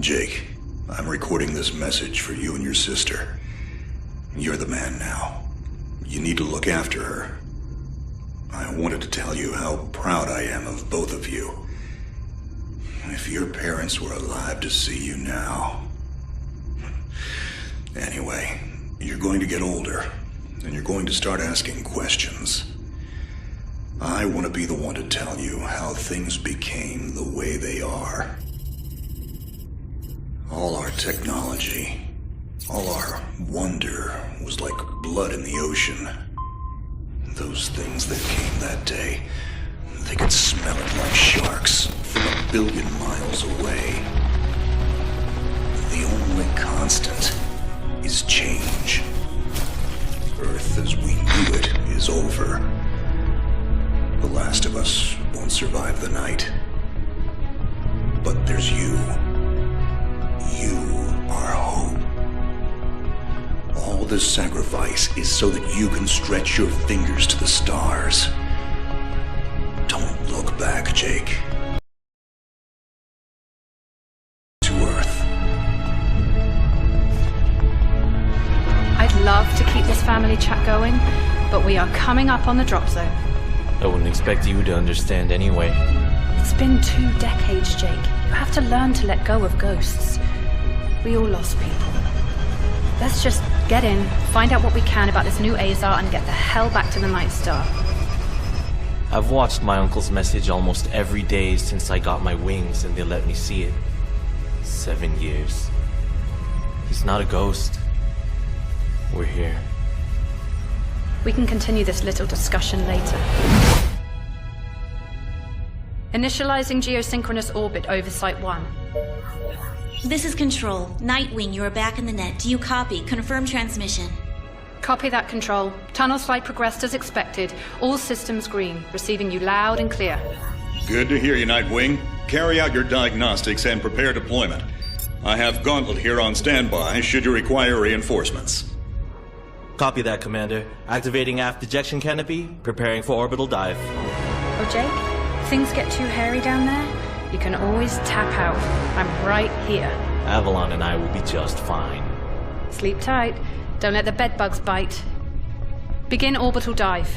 Jake, I'm recording this message for you and your sister. You're the man now. You need to look after her. I wanted to tell you how proud I am of both of you. If your parents were alive to see you now. Anyway, you're going to get older, and you're going to start asking questions. I want to be the one to tell you how things became the way they are. All our technology, all our wonder was like blood in the ocean. Those things that came that day, they could smell it like sharks from 1 billion miles away. The only constant is change. Earth as we knew it is over. The last of us won't survive the night. But there's you. You are hope. All this sacrifice is so that you can stretch your fingers to the stars. Don't look back, Jake. To Earth. I'd love to keep this family chat going, but we are coming up on the drop zone. I wouldn't expect you to understand anyway. It's been 2 decades, Jake. You have to learn to let go of ghosts. We all lost people. Let's just get in, find out what we can about this new Azar, and get the hell back to the Night Star. I've watched my uncle's message almost every day since I got my wings and they let me see it. 7 years. He's not a ghost. We're here. We can continue this little discussion later. Initializing geosynchronous orbit over Site 1. This is Control. Nightwing, you are back in the net. Do you copy? Confirm transmission. Copy that, Control. Tunnel slide progressed as expected. All systems green. Receiving you loud and clear. Good to hear you, Nightwing. Carry out your diagnostics and prepare deployment. I have Gauntlet here on standby should you require reinforcements. Copy that, Commander. Activating aft ejection canopy, preparing for orbital dive. Oh, Jake? Things get too hairy down there? You can always tap out. I'm right here. Avalon and I will be just fine. Sleep tight. Don't let the bedbugs bite. Begin orbital dive.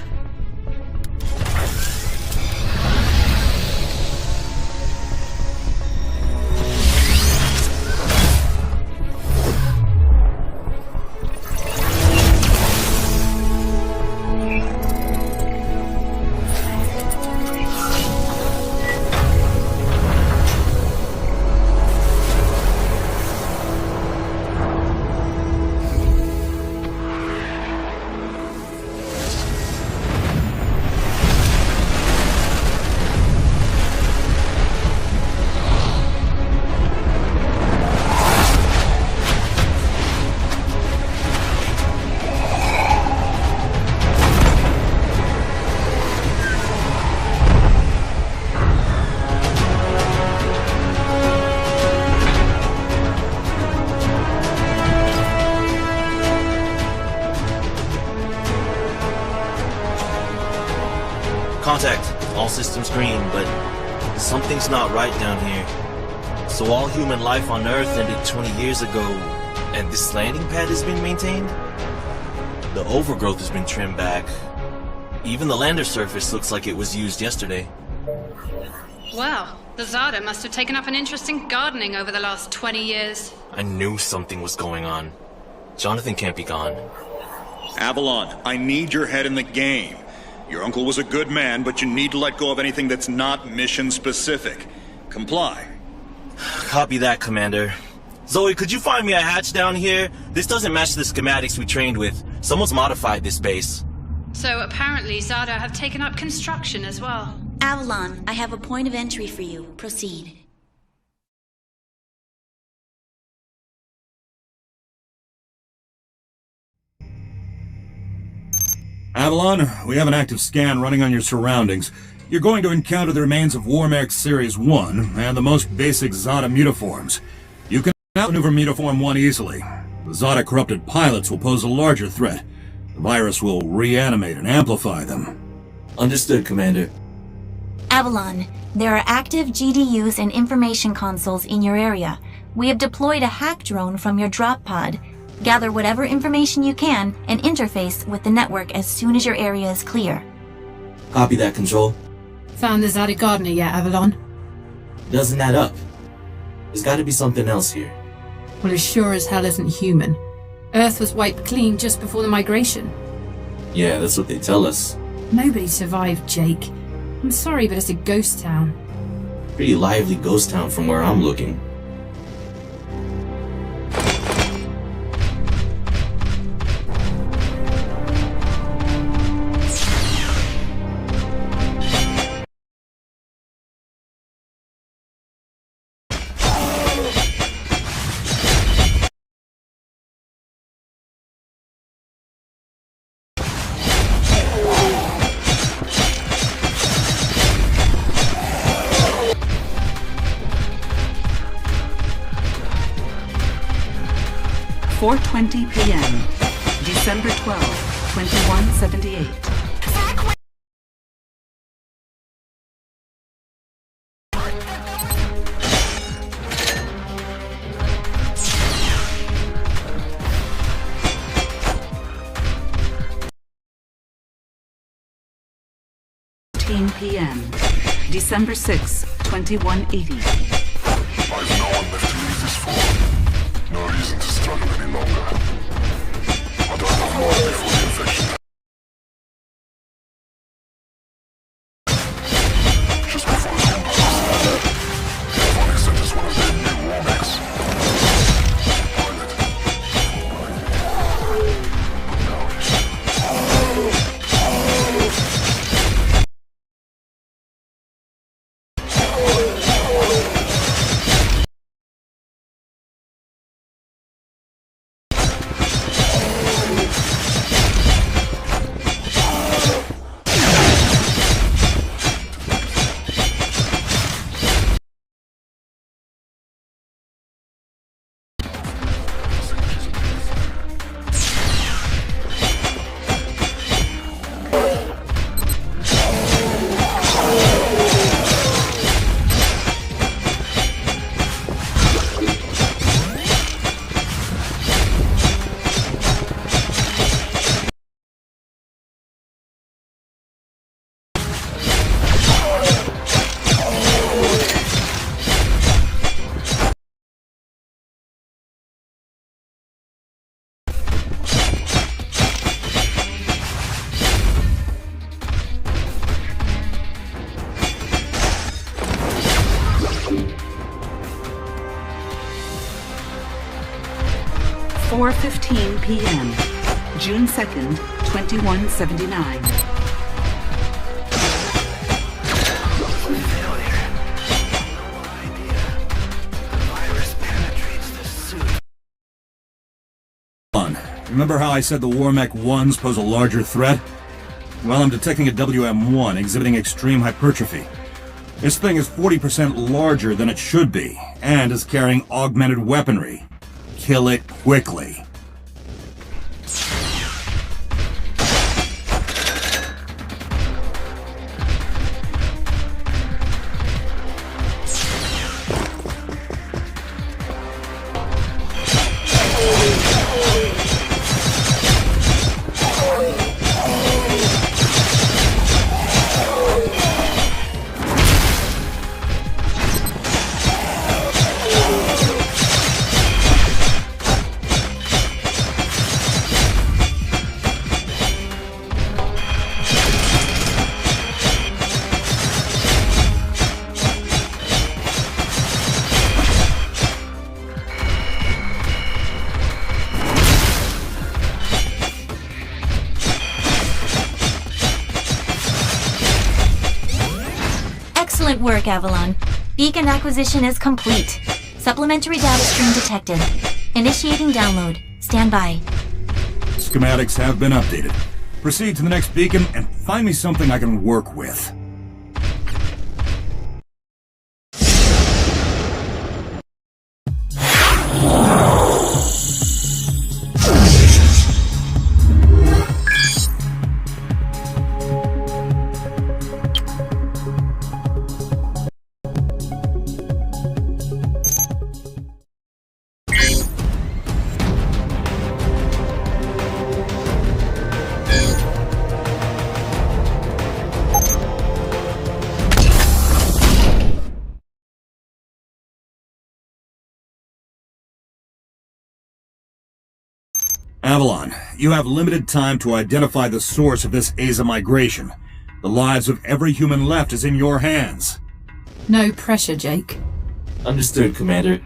Contact. All systems green, but something's not right down here. So all human life on Earth ended 20 years ago, and this landing pad has been maintained? The overgrowth has been trimmed back. Even the lander surface looks like it was used yesterday. Wow, the Zada must have taken up an interest in gardening over the last 20 years. I knew something was going on. Jonathan can't be gone. Avalon, I need your head in the game. Your uncle was a good man, but you need to let go of anything that's not mission-specific. Comply. Copy that, Commander. Zoe, could you find me a hatch down here? This doesn't match the schematics we trained with. Someone's modified this base. So apparently Zada have taken up construction as well. Avalon, I have a point of entry for you. Proceed. Avalon, we have an active scan running on your surroundings. You're going to encounter the remains of Warmech Series 1 and the most basic Zada mutaforms. You can outmaneuver Mutaform 1 easily. The Zada corrupted pilots will pose a larger threat. The virus will reanimate and amplify them. Understood, Commander. Avalon, there are active GDUs and information consoles in your area. We have deployed a hack drone from your drop pod. Gather whatever information you can and interface with the network as soon as your area is clear. Copy that, Control. Found the Zada Gardener yet, Avalon? Doesn't add up. There's gotta be something else here. Well, it sure as hell isn't human. Earth was wiped clean just before the migration. Yeah, that's what they tell us. Nobody survived, Jake. I'm sorry, but it's a ghost town. Pretty lively ghost town from where I'm looking. .20 p.m. December 12, 2178. p.m. December 6, 2180. I've no one left to leave this for. No reason to struggle any longer. I don't have more before the infection. Just before the combat, the Avonic sent us one of their new Warmechs. Pilot. .4:15 p.m. June 2nd, 2179. Remember how I said the Warmech 1s pose a larger threat? Well, I'm detecting a WM1 exhibiting extreme hypertrophy. This thing is 40% larger than it should be, and is carrying augmented weaponry. Kill it quickly. Excellent work, Avalon. Beacon acquisition is complete. Supplementary data stream detected. Initiating download. Stand by. Schematics have been updated. Proceed to the next beacon and find me something I can work with. Avalon, you have limited time to identify the source of this Aza migration. The lives of every human left is in your hands. No pressure, Jake. Understood, Commander.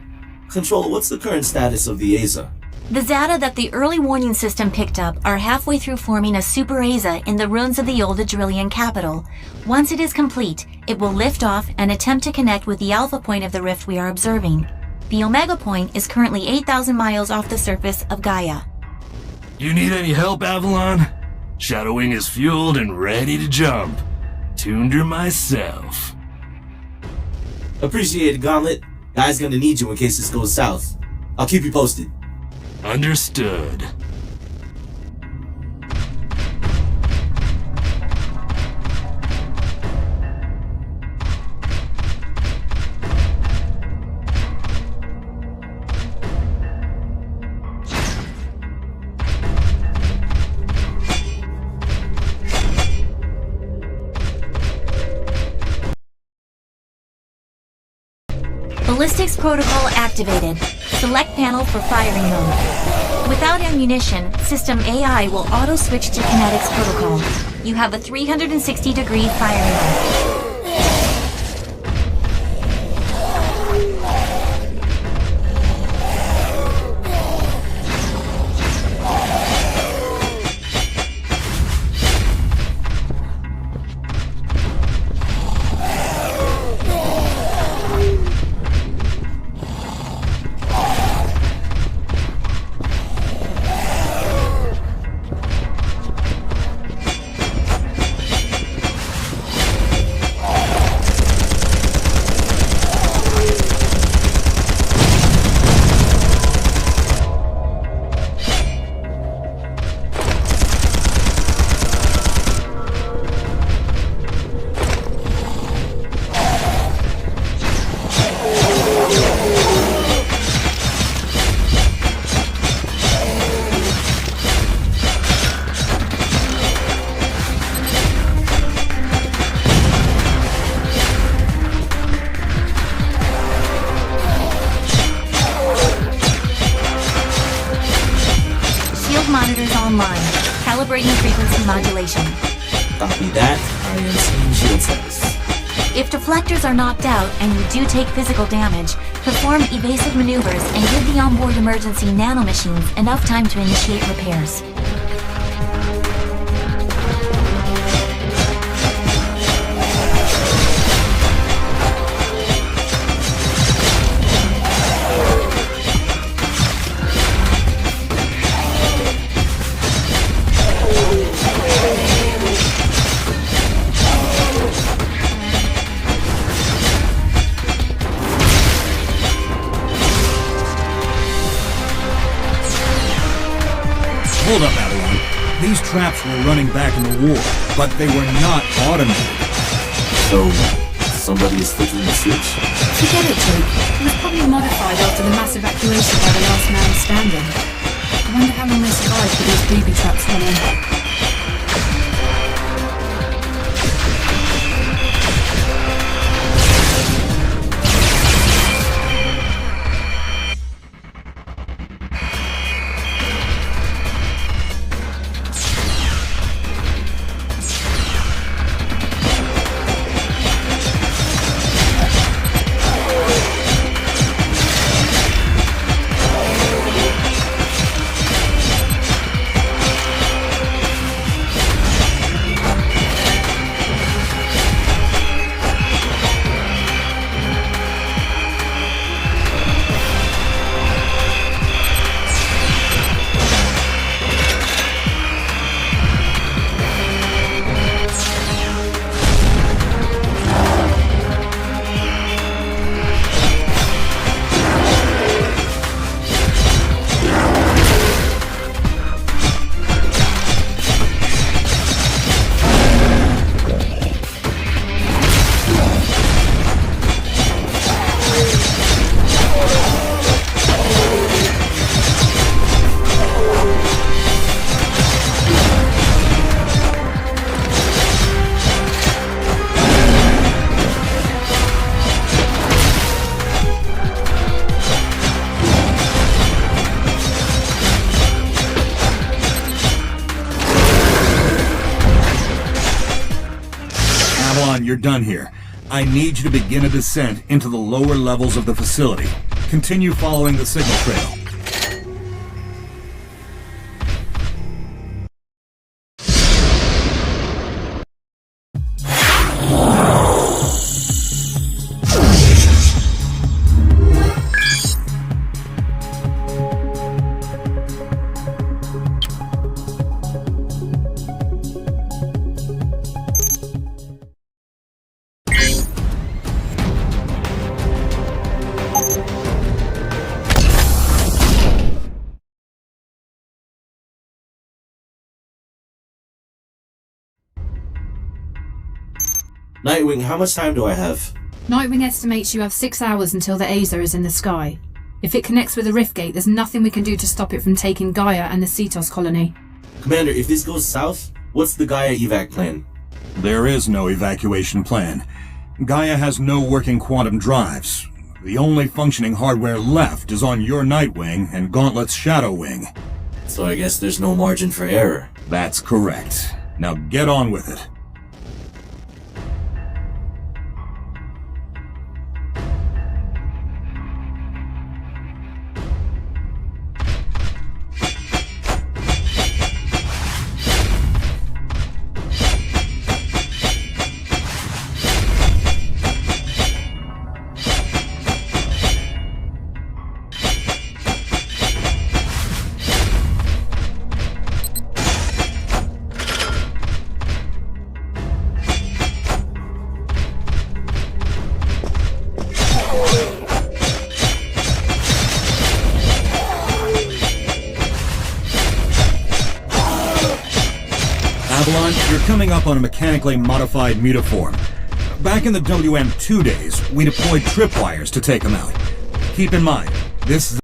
Control, what's the current status of the Aza? The Zata that the early warning system picked up are halfway through forming a super Aza in the ruins of the old Adrillian capital. Once it is complete, it will lift off and attempt to connect with the alpha point of the rift we are observing. The Omega point is currently 8,000 miles off the surface of Gaia. You need any help, Avalon? Shadowwing is fueled and ready to jump. Tuned her myself. Appreciate it, Gauntlet. Guy's gonna need you in case this goes south. I'll keep you posted. Understood. Ballistics protocol activated. Select panel for firing mode. Without ammunition, system AI will auto-switch to kinetics protocol. You have a 360-degree firing mode. Monitors online. Calibrating frequency modulation. Copy that. I am seeing shield status. If deflectors are knocked out and you do take physical damage, perform evasive maneuvers and give the onboard emergency nanomachines enough time to initiate repairs. Hold up, Avalon. These traps were running back in the war, but they were not automated. So, somebody is flicking the switch? Forget it, Jake. It was probably modified after the mass evacuation by the last man standing. I wonder how long they survived with these booby traps running. you're done here. I need you to begin a descent into the lower levels of the facility. Continue following the signal trail. Nightwing, how much time do I have? Nightwing estimates you have 6 hours until the Aza is in the sky. If it connects with the rift gate, there's nothing we can do to stop it from taking Gaia and the Cetos colony. Commander, if this goes south, what's the Gaia evac plan? There is no evacuation plan. Gaia has no working quantum drives. The only functioning hardware left is on your Nightwing and Gauntlet's Shadow Wing. So I guess there's no margin for error. That's correct. Now get on with it. You're coming up on a mechanically modified mutaform. Back in the WM2 days, we deployed tripwires to take them out. Keep in mind, this is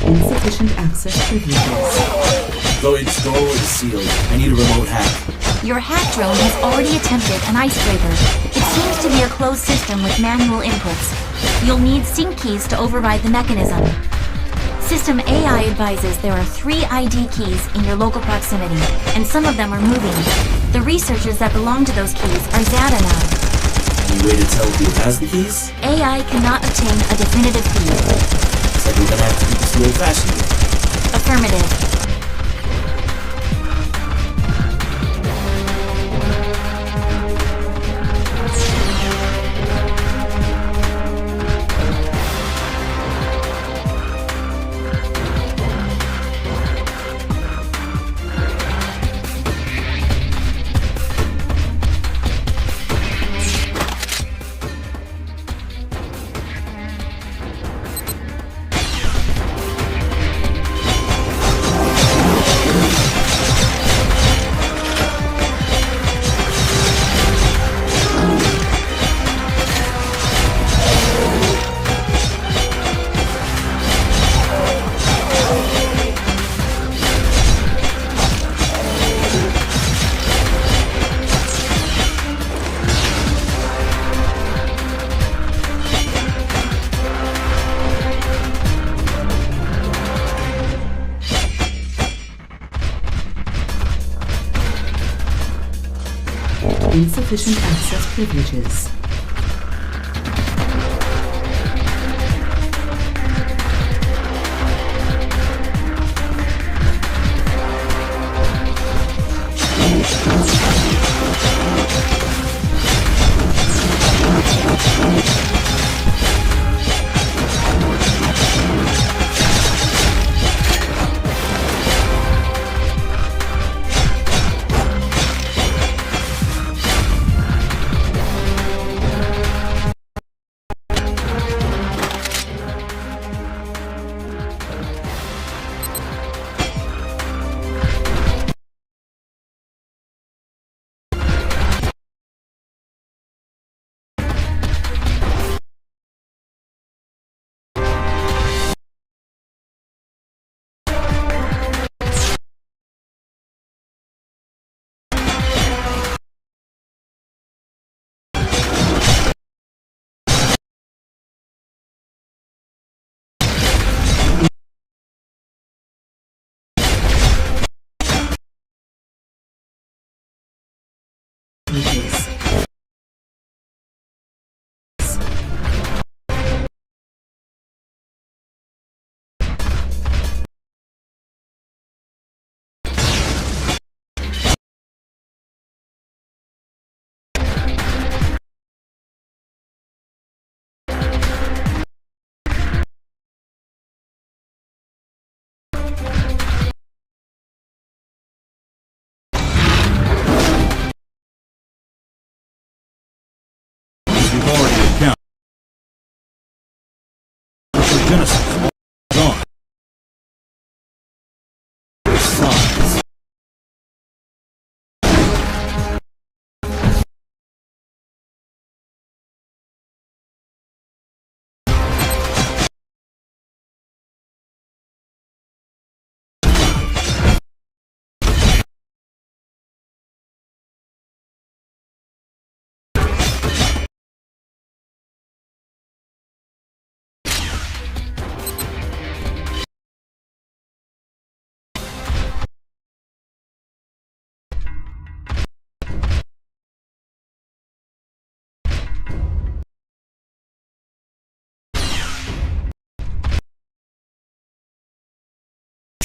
Insufficient access privileges. Though its door is sealed, I need a remote hack. Your hack drone has already attempted an icebreaker. It seems to be a closed system with manual inputs. You'll need sync keys to override the mechanism. System AI advises there are 3 ID keys in your local proximity, and some of them are moving. The researchers that belong to those keys are Zada now. Any way to tell who has the keys? AI cannot obtain a definitive key. Looks like we're gonna have to do this the old-fashioned way. Affirmative. Insufficient access privileges.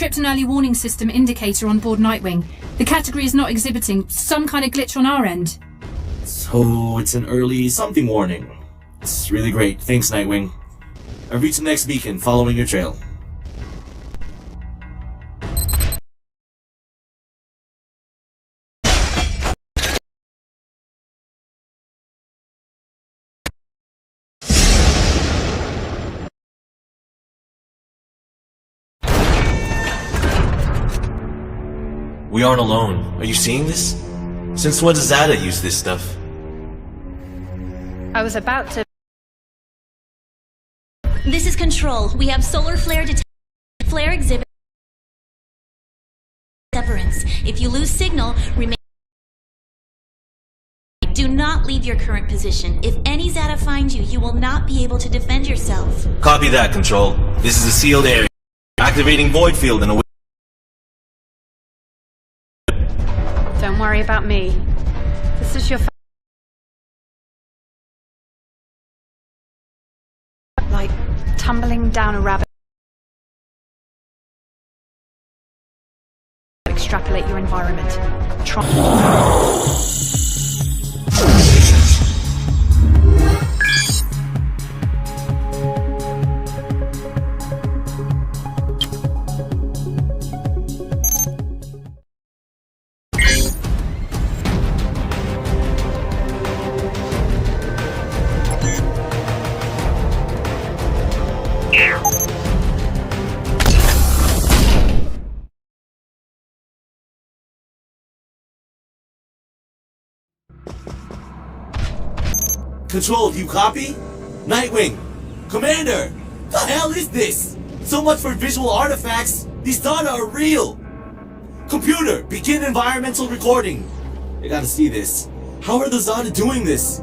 tripped an early warning system indicator on board Nightwing. The category is not exhibiting some kind of glitch on our end. So it's an early something warning. It's really great. Thanks, Nightwing. I've reached the next beacon, following your trail. We aren't alone. Are you seeing this? Since when does Zada use this stuff? I was about to... This is Control. We have solar flare detected. Flare exhibit severance. If you lose signal, remain. Do not leave your current position. If any Zada finds you, you will not be able to defend yourself. Copy that, Control. This is a sealed area. Activating void field and away. Don't worry about me. This is your... like tumbling down a rabbit. Extrapolate your environment. Control, do you copy? Nightwing! Commander! The hell is this? So much for visual artifacts! These data are real! Computer, begin environmental recording! I gotta see this. How are the Zada doing this?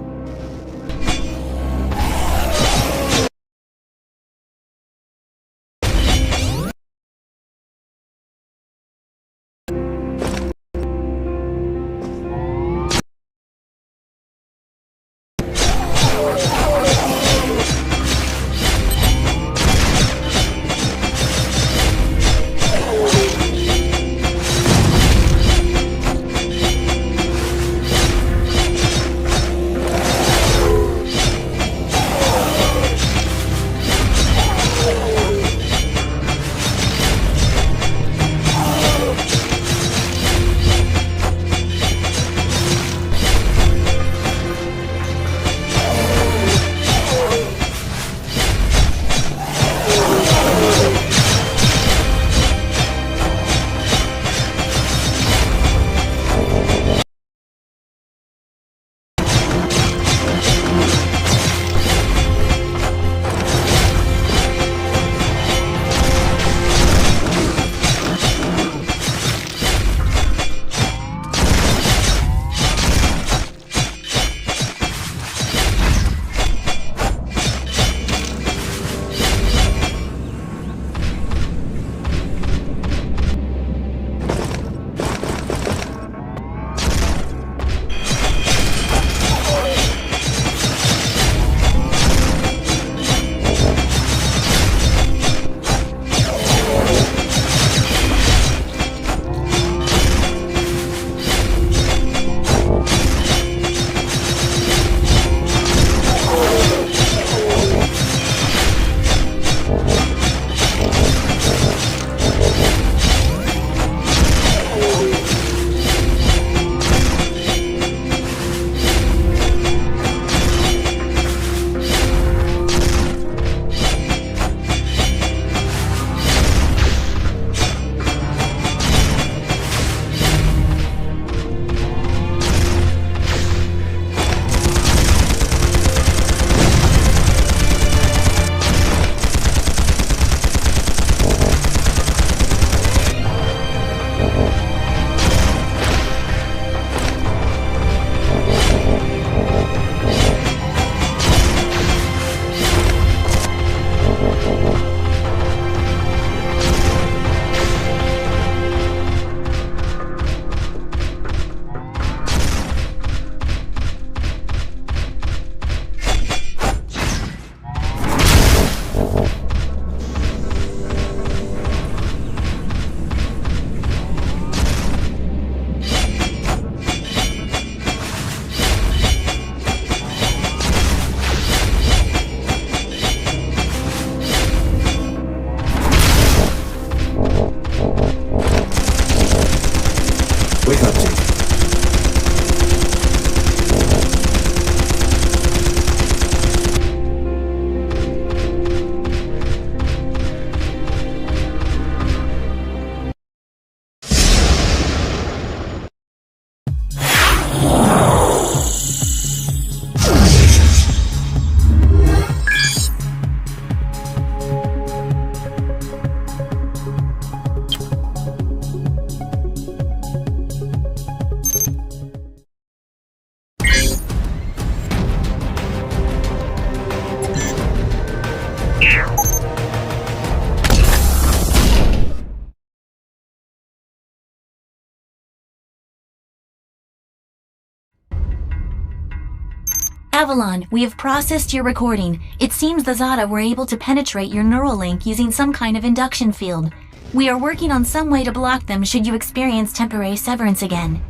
Avalon, we have processed your recording. It seems the Zada were able to penetrate your neural link using some kind of induction field. We are working on some way to block them should you experience temporary severance again.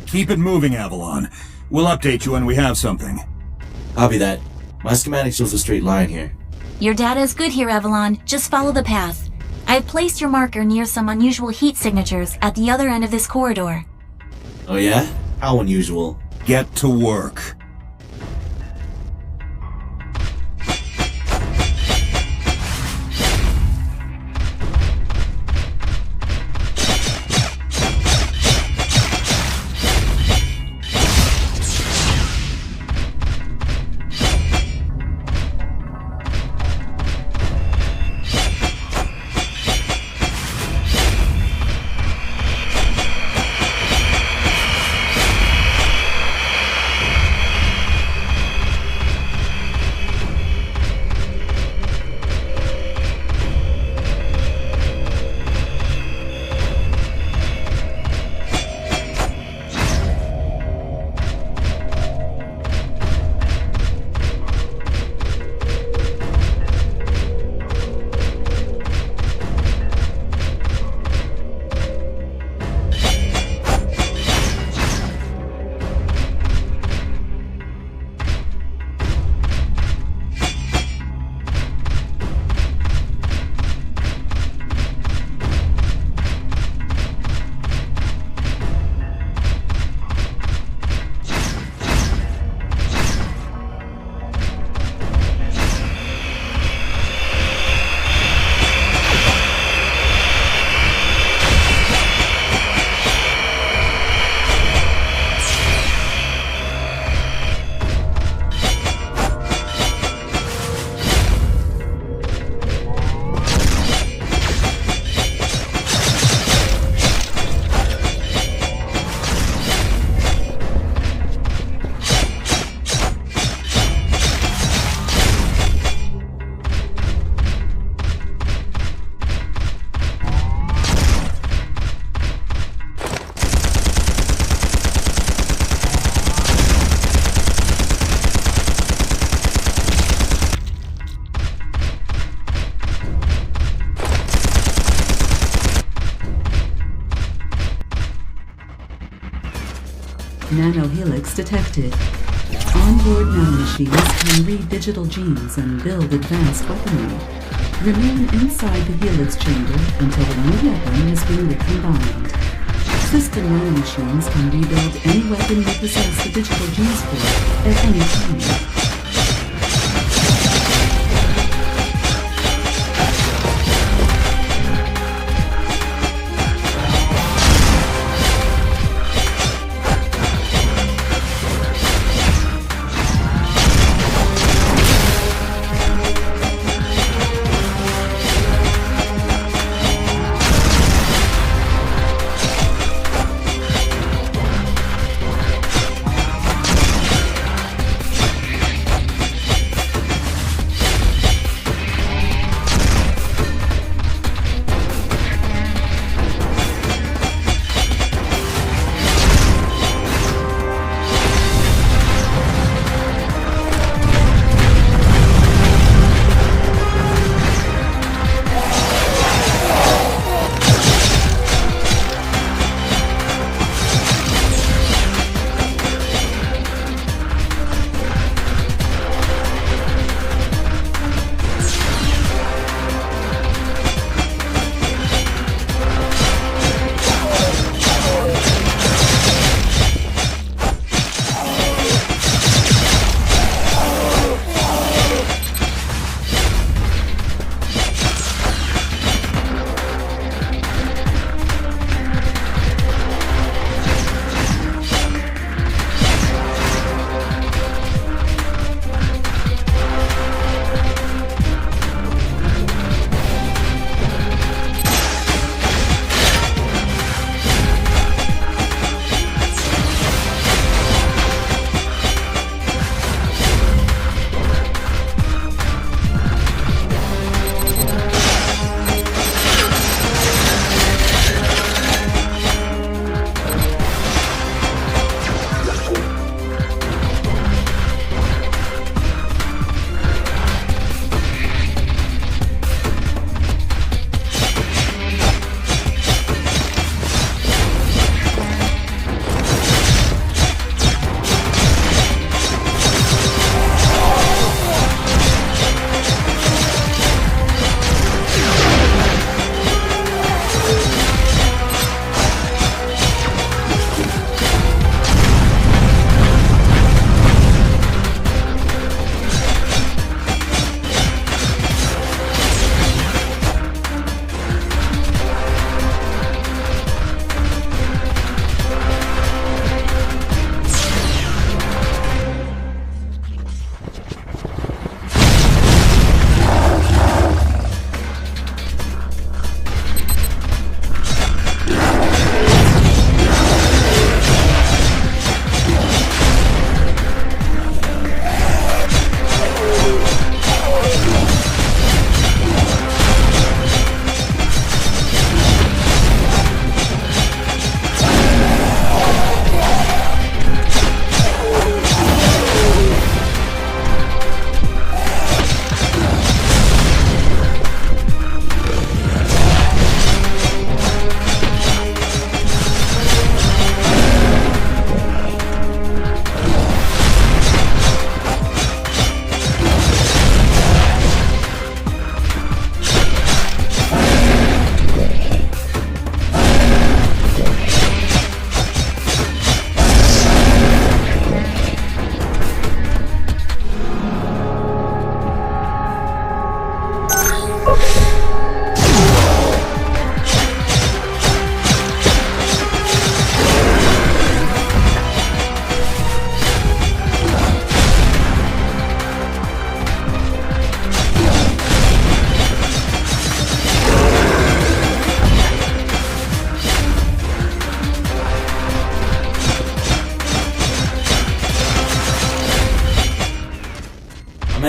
Keep it moving, Avalon. We'll update you when we have something. Copy that. My schematic shows a straight line here. Your data is good here, Avalon. Just follow the path. I have placed your marker near some unusual heat signatures at the other end of this corridor. Oh yeah? How unusual. Get to work. Nanohelix detected. Onboard nanomachines can read digital genes and build advanced weaponry. Remain inside the helix chamber until the new weapon has been recombined. System nanomachines can rebuild any weapon you possess the digital genes for at any time.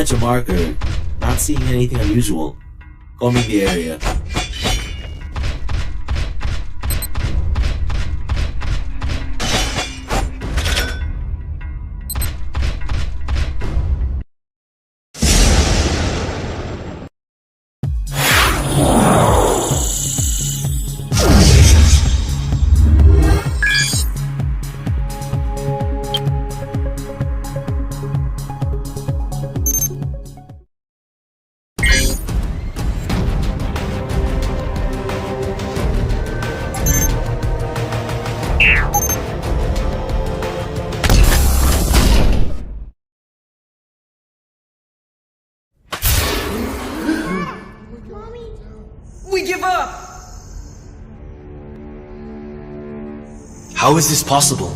Search a marker. Not seeing anything unusual. Combing the area. We give up! How is this possible?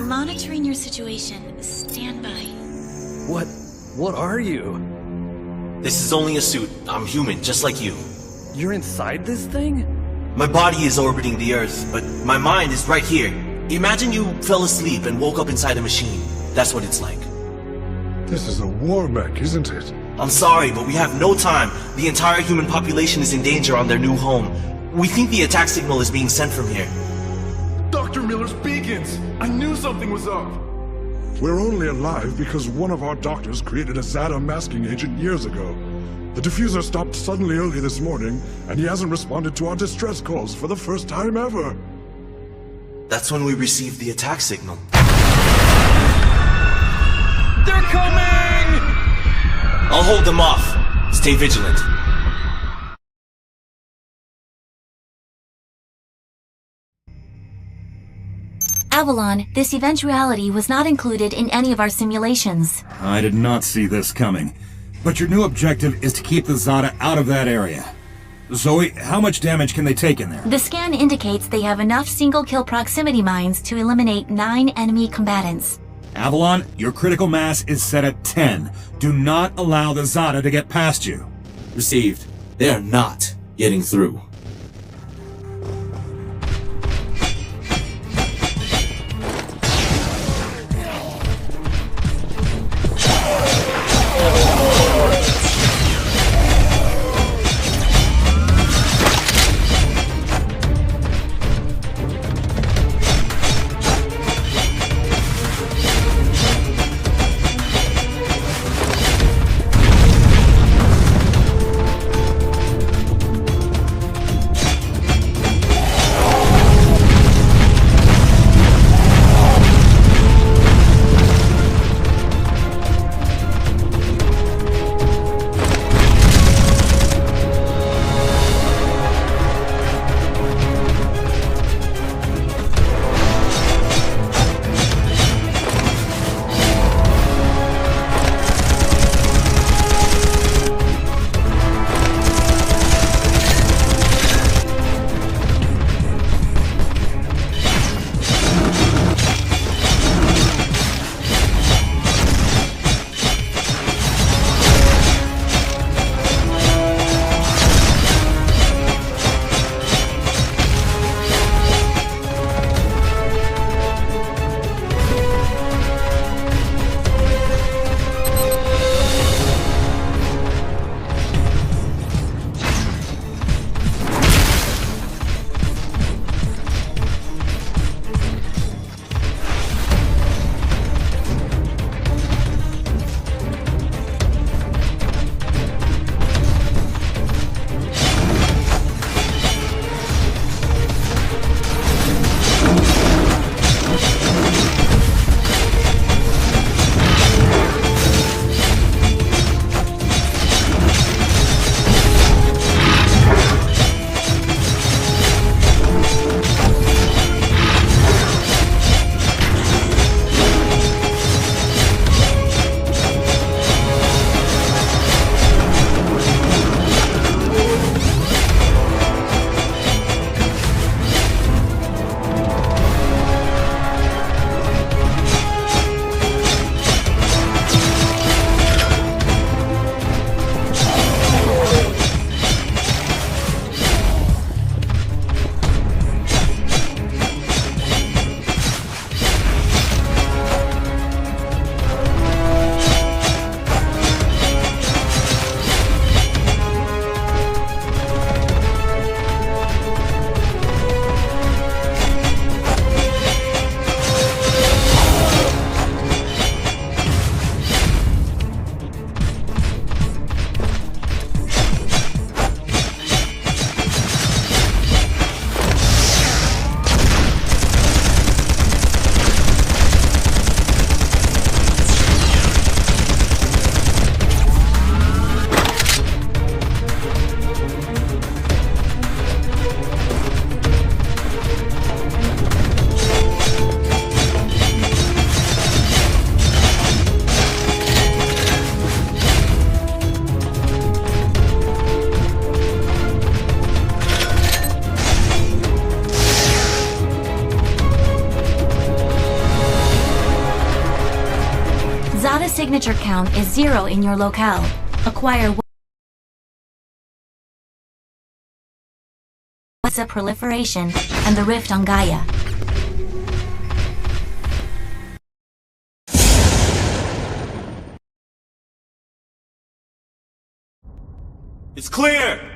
Monitoring your situation. Stand by. What are you? This is only a suit. I'm human, just like you. You're inside this thing? My body is orbiting the Earth, but my mind is right here. Imagine you fell asleep and woke up inside a machine. That's what it's like. This is a war mech, isn't it? I'm sorry, but we have no time. The entire human population is in danger on their new home. We think the attack signal is being sent from here. Dr. Miller's beacons! I knew something was up! We're only alive because one of our doctors created a Zada masking agent years ago. The diffuser stopped suddenly early this morning, and he hasn't responded to our distress calls for the first time ever. That's when we received the attack signal. They're coming! I'll hold them off. Stay vigilant. Avalon, this eventuality was not included in any of our simulations. I did not see this coming. But your new objective is to keep the Zada out of that area. Zoe, how much damage can they take in there? The scan indicates they have enough single-kill proximity mines to eliminate 9 enemy combatants. Avalon, your critical mass is set at 10. Do not allow the Zada to get past you. Received. They are not getting through. signature count is 0 in your locale. Acquire what's a proliferation and the rift on Gaia. It's clear!